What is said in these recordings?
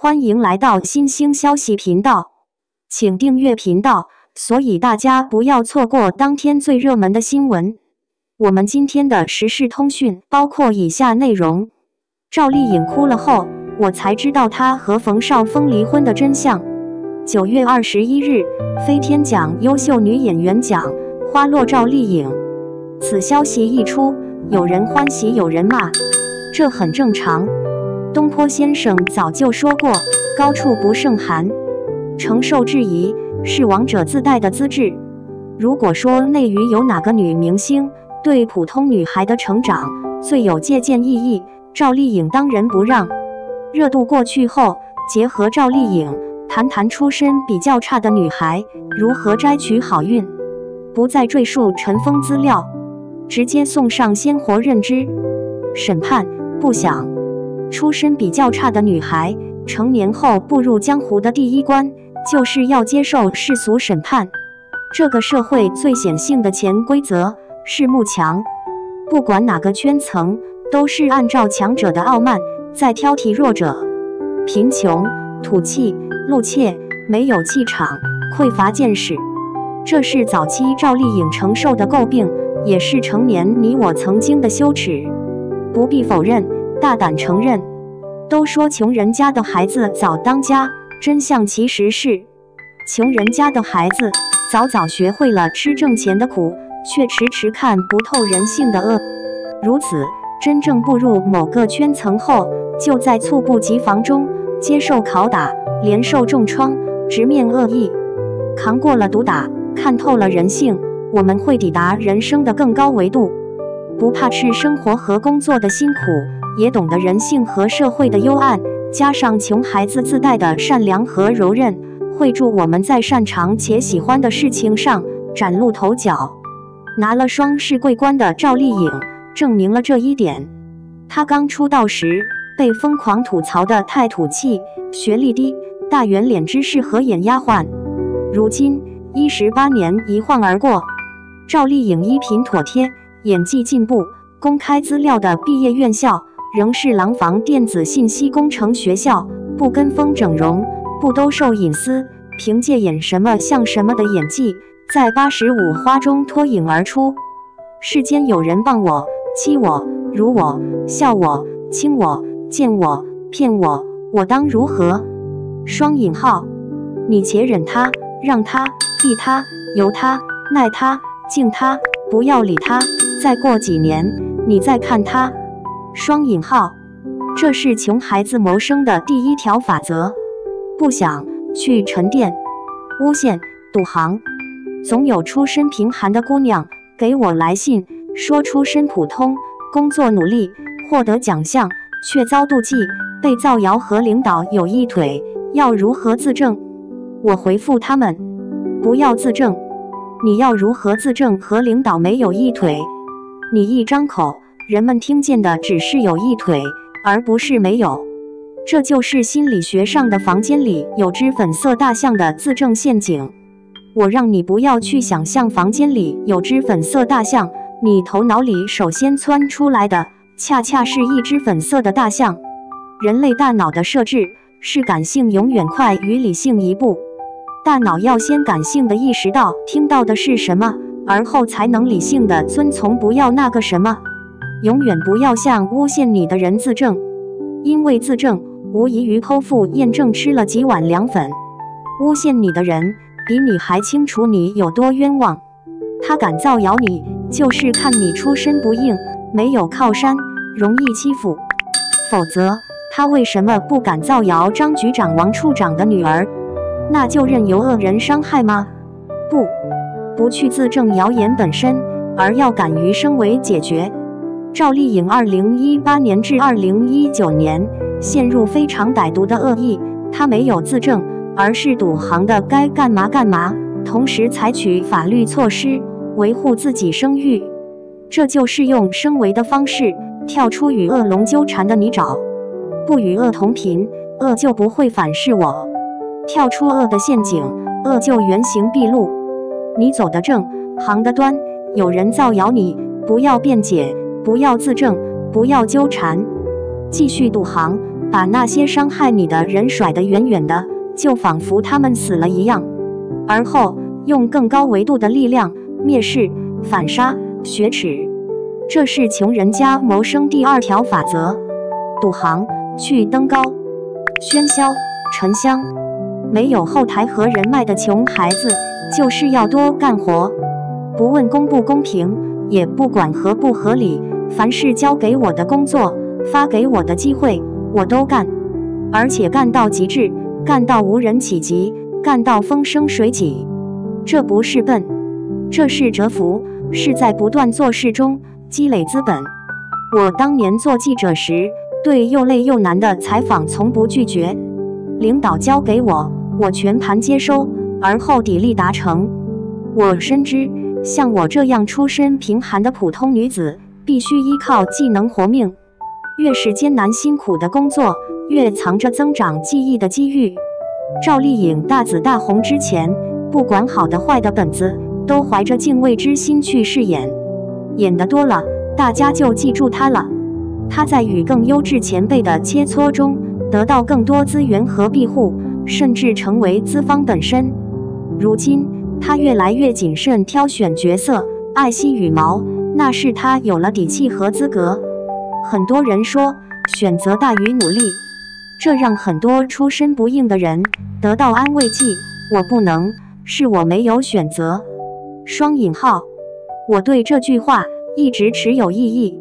歡迎來到新興消息頻道，請訂閱頻道，所以大家不要錯過當天最熱門的新聞。我們今天的時事通訊包括以下內容：趙麗穎哭了後，我才知道她和馮紹峰離婚的真相。9月21日，飛天獎優秀女演員獎花落趙麗穎。此消息一出，有人歡喜有人罵，這很正常。東坡先生早就說過，高處不勝寒，承受質疑是王者自帶的資質。如果說內娛有哪個女明星對普通女孩的成長最有借鑑意義，趙麗穎當仁不讓。熱度過去後，結合趙麗穎談談出身比較差的女孩如何摘取好運，不再贅述塵封資料，直接送上鮮活認知。審判不想。出身比較差的女孩，成年後步入江湖的第一關，就是要接受世俗審判。這個社會最顯性的潛規則是慕強，不管哪個圈層，都是按照強者的傲慢在挑剔弱者。貧窮、土氣、露怯、沒有氣場、匱乏見識，這是早期趙麗穎承受的詬病，也是成年你我曾經的羞恥。不必否認，大膽承認。都說窮人家的孩子早當家，真相其實是，窮人家的孩子早早學會了吃掙錢的苦，卻遲遲看不透人性的惡。如此，真正步入某個圈層後，就在猝不及防中接受拷打，連受重創，直面惡意，扛過了毒打，看透了人性，我們會抵達人生的更高維度，不怕吃生活和工作的辛苦，也懂得人性和社會的幽暗，加上窮孩子自帶的善良和柔韌，會助我們在擅長且喜歡的事情上嶄露頭角。拿了雙世桂冠的趙麗穎證明了這一點。她剛出道時被瘋狂吐槽的太土氣，學歷低，大圓臉，只適合演丫鬟。如今18年一晃而過，趙麗穎衣品妥帖，演技進步，公開資料的畢業院校仍是廊坊電子信息工程學校，不跟風整容，不兜售隱私，憑借演什麼像什麼的演技，在85花中脫穎而出。世間有人謗我、欺我、辱我、笑我、輕我、賤我、騙我，我當如何？雙引號，你且忍他，讓他，避他，由他，耐他，敬他，不要理他，再過幾年，你再看他。雙引號，這是窮孩子謀生的第一條法則。不想去沉澱、誣陷、賭行。總有出身貧寒的姑娘給我來信，說出身普通，工作努力，獲得獎項，卻遭妒忌，被造謠和領導有一腿，要如何自證？我回復他們：不要自證。你要如何自證和領導沒有一腿？你一張口，人們聽見的只是有一腿，而不是沒有。這就是心理學上的房間裡有隻粉色大象的自證陷阱。我讓你不要去想象房間裡有隻粉色大象，你頭腦裡首先竄出來的恰恰是一隻粉色的大象。人類大腦的設置是感性永遠快於理性一步，大腦要先感性地意識到聽到的是什麼，而後才能理性地遵從不要那個什麼。永遠不要向誣陷你的人自證，因為自證無異於剖腹驗證吃了幾碗涼粉。誣陷你的人比你還清楚你有多冤枉，他敢造謠你，就是看你出身不硬，沒有靠山，容易欺負。否則他為什麼不敢造謠張局長、王處長的女兒？那就任由惡人傷害嗎？不去自證謠言本身，而要敢於升維解決。趙麗穎2018年至2019年陷入非常歹毒的惡意，她沒有自證，而是賭行的該幹嘛幹嘛，同時採取法律措施維護自己聲譽。這就是用升維的方式跳出與惡龍糾纏的泥沼。不與惡同頻，惡就不會反噬我；跳出惡的陷阱，惡就原形畢露。你走得正，行得端，有人造謠你，不要辯解，不要自證，不要糾纏，繼續賭行，把那些傷害你的人甩得遠遠的，就仿佛他們死了一樣，而後用更高維度的力量蔑視、反殺、雪恥。這是窮人家謀生第2條法則。賭行，去登高，喧囂，沉香。沒有後台和人脈的窮孩子，就是要多幹活，不問公不公平，也不管合不合理，凡是交給我的工作，發給我的機會，我都幹，而且幹到極致，幹到無人企及，幹到風生水起。這不是笨，這是蟄伏，是在不斷做事中積累資本。我當年做記者時，對又累又難的採訪從不拒絕，領導交給我，我全盤接收，而後砥礪達成。我深知，像我這樣出身貧寒的普通女子，必須依靠技能活命。越是艱難辛苦的工作，越藏着增長技藝的機遇。趙麗穎大紫大紅之前，不管好的壞的本子，都懷着敬畏之心去飾演，演得多了，大家就記住她了。她在與更優質前輩的切磋中，得到更多資源和庇護，甚至成為資方本身。如今，她越來越謹慎挑選角色，愛惜羽毛，那是她有了底氣和資格。很多人說，選擇大於努力，這讓很多出身不硬的人得到安慰劑。我不能，是我沒有選擇。雙引號，我對這句話一直持有異議。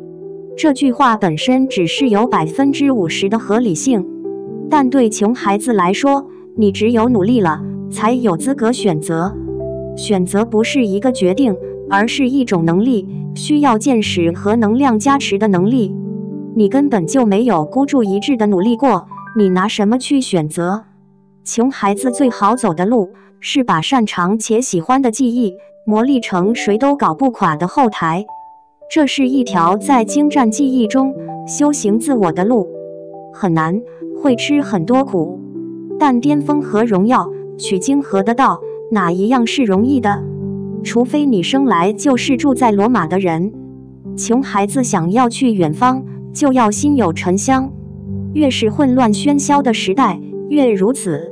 這句話本身只是有50%的合理性，但對窮孩子來說，你只有努力了，才有資格選擇。選擇不是一個決定，而是一種能力，需要見識和能量加持的能力。你根本就沒有孤注一擲的努力過，你拿什麼去選擇？窮孩子最好走的路，是把擅長且喜歡的技藝磨礪成誰都搞不垮的後台。這是一條在精湛技藝中修行自我的路，很難，會吃很多苦，但巔峰和榮耀，取經和得道，哪一樣是容易的？除非你生來就是住在羅馬的人。窮孩子想要去遠方，就要心有沉香。越是混亂喧囂的時代，越如此。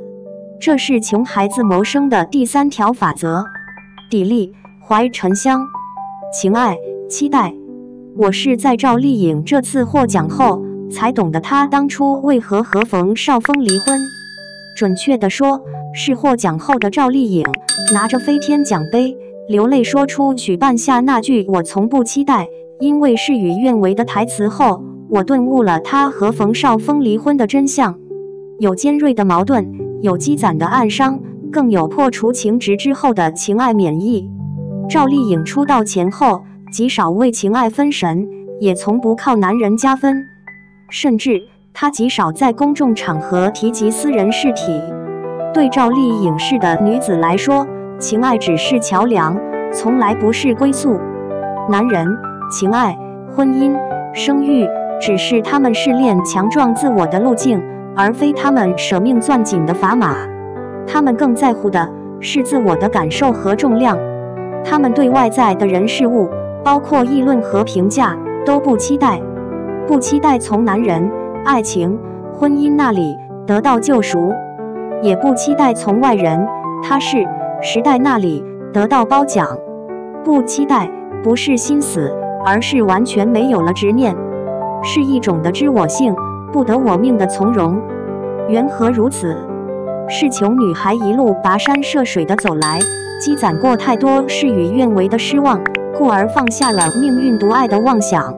這是窮孩子謀生的第3條法則：砥礪，懷沉香，情愛。期待。我是在趙麗穎這次獲獎後，才懂得她當初為何和馮紹峰離婚。準確地說，是獲獎後的趙麗穎拿着飛天獎杯，流淚說出曲半夏那句“我從不期待，因為事與願違”的台詞後，我頓悟了她和馮紹峰離婚的真相。有尖銳的矛盾，有積攢的暗傷，更有破除情執之後的情愛免疫。趙麗穎出道前後，極少為情愛分神，也從不靠男人加分，甚至她極少在公眾場合提及私人事體。對趙麗穎式的女子來說，情愛只是橋樑，從來不是歸宿。男人、情愛、婚姻、生育，只是他們試煉強壯自我的路徑，而非他們捨命攥緊的砝碼。他們更在乎的是自我的感受和重量。他們對外在的人事物，包括議論和評價，都不期待，不期待從男人、愛情、婚姻那裡得到救贖，也不期待從外人、他是、時代那裡得到褒獎。不期待，不是心死，而是完全沒有了執念，是一種的知我性，不得我命的從容。緣何如此？是窮女孩一路跋山涉水的走來，積攢過太多事與願違的失望，故而放下了命運獨愛的妄想。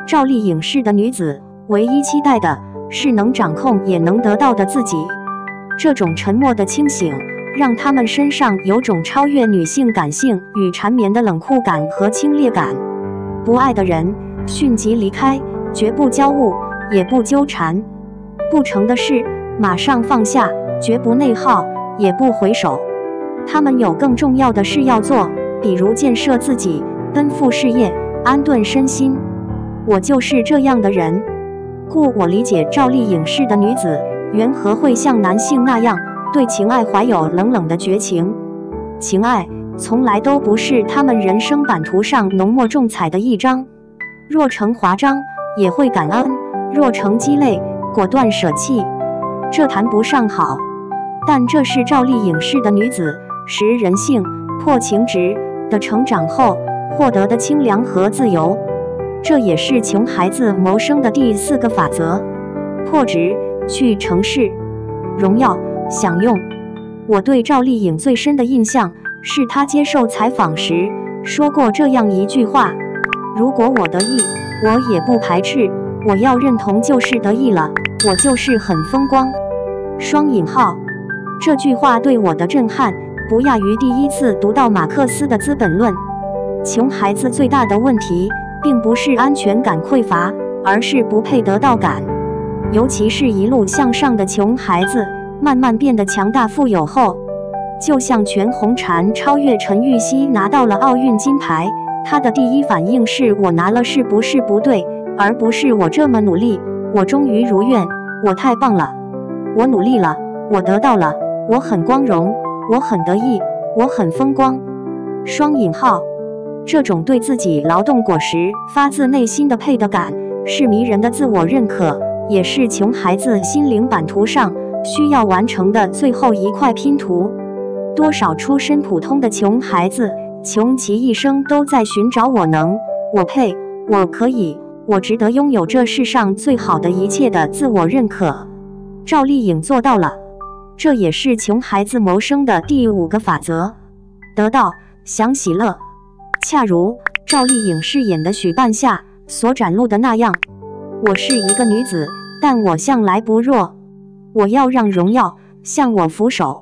趙麗穎式的女子，唯一期待的是能掌控也能得到的自己。這種沉默的清醒，讓她們身上有種超越女性感性與纏綿的冷酷感和清冽感。不愛的人，迅即離開，絕不交惡，也不糾纏；不成的事，馬上放下，絕不內耗，也不回首。他們有更重要的事要做，比如建設自己，奔赴事業，安頓身心。我就是這樣的人，故我理解趙麗穎式的女子緣何會像男性那樣對情愛懷有冷冷的絕情。情愛從來都不是他們人生版圖上濃墨重彩的一張，若成華章，也會感恩；若成雞肋，果斷捨棄，這談不上好。但這是趙麗穎式的女子識人性、破情執的成長後獲得的清涼和自由。這也是窮孩子謀生的第4個法則：破執，去城市，榮耀，享用。我對趙麗穎最深的印象是她接受採訪時說過這樣一句話：如果我得意，我也不排斥，我要認同就是得意了，我就是很風光。雙引號。這句話對我的震撼不亞於第一次讀到馬克思的《資本論》。窮孩子最大的問題並不是安全感匱乏，而是不配得到感。尤其是一路向上的窮孩子慢慢變得強大富有後，就像全紅嬋超越陳芋汐拿到了奧運金牌，他的第一反應是我拿了是不是不對，而不是我這麼努力，我終於如願，我太棒了，我努力了，我得到了，我很光榮，我很得意，我很風光。雙引號。這種對自己勞動果實發自內心的配得感，是迷人的自我認可，也是窮孩子心靈版圖上需要完成的最後一塊拼圖。多少出身普通的窮孩子，窮其一生都在尋找我能、我配、我可以、我值得擁有這世上最好的一切的自我認可。趙麗穎做到了，這也是窮孩子謀生的第5個法則：得到，享喜樂。恰如趙麗穎飾演的許半夏所展露的那樣，我是一個女子，但我向來不弱，我要讓榮耀向我俯首。